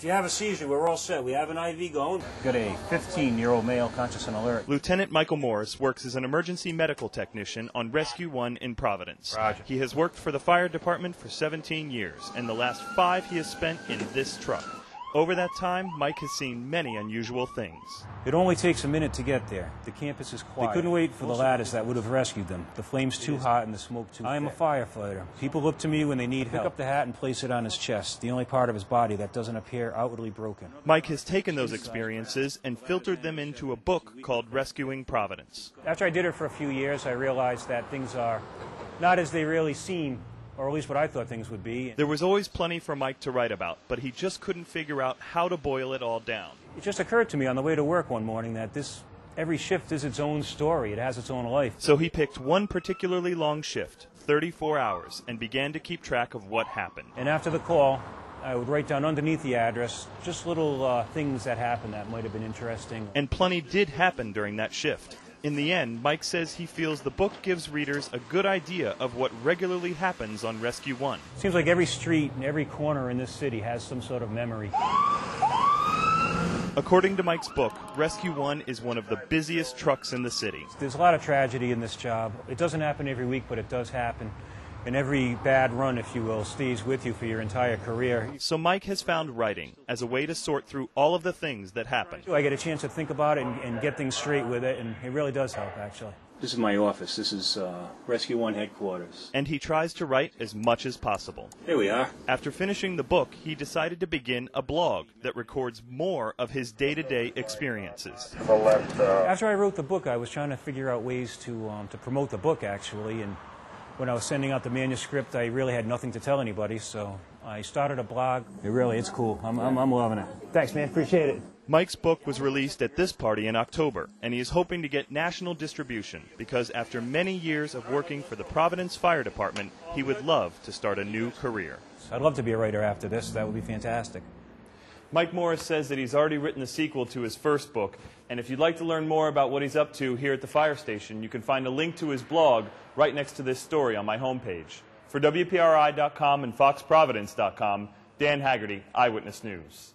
you have a seizure, we're all set. We have an IV going. Got a 15-year-old male conscious and alert. Lieutenant Michael Morris works as an emergency medical technician on Rescue 1 in Providence. Roger. He has worked for the fire department for 17 years, and the last 5 he has spent in this truck. Over that time, Mike has seen many unusual things. It only takes a minute to get there. The campus is quiet. They couldn't wait for the ladders that would have rescued them. The flame's too hot and the smoke too thick. I am a firefighter. People look to me when they need help. Pick up the hat and place it on his chest, the only part of his body that doesn't appear outwardly broken. Mike has taken those experiences and filtered them into a book called Rescuing Providence. After I did it for a few years, I realized that things are not as they really seem, or at least what I thought things would be. There was always plenty for Mike to write about, but he just couldn't figure out how to boil it all down. It just occurred to me on the way to work one morning that every shift is its own story. It has its own life. So he picked one particularly long shift, 34 hours, and began to keep track of what happened. And after the call, I would write down underneath the address just little things that happened that might have been interesting. And plenty did happen during that shift. In the end, Mike says he feels the book gives readers a good idea of what regularly happens on Rescue 1. It seems like every street and every corner in this city has some sort of memory. According to Mike's book, Rescue 1 is one of the busiest trucks in the city. There's a lot of tragedy in this job. It doesn't happen every week, but it does happen. And every bad run, if you will, stays with you for your entire career. So Mike has found writing as a way to sort through all of the things that happen. I get a chance to think about it and get things straight with it, and it really does help, actually. This is my office. This is Rescue 1 headquarters. And he tries to write as much as possible. Here we are. After finishing the book, he decided to begin a blog that records more of his day-to-day experiences. After I wrote the book, I was trying to figure out ways to promote the book, actually, and when I was sending out the manuscript, I really had nothing to tell anybody, so I started a blog. It's cool. I'm loving it. Thanks, man. Appreciate it. Mike's book was released at this party in October, and he is hoping to get national distribution because after many years of working for the Providence Fire Department, he would love to start a new career. I'd love to be a writer after this. That would be fantastic. Mike Morris says that he's already written the sequel to his first book, and if you'd like to learn more about what he's up to here at the fire station, you can find a link to his blog right next to this story on my homepage. For WPRI.com and FoxProvidence.com, Dan Haggerty, Eyewitness News.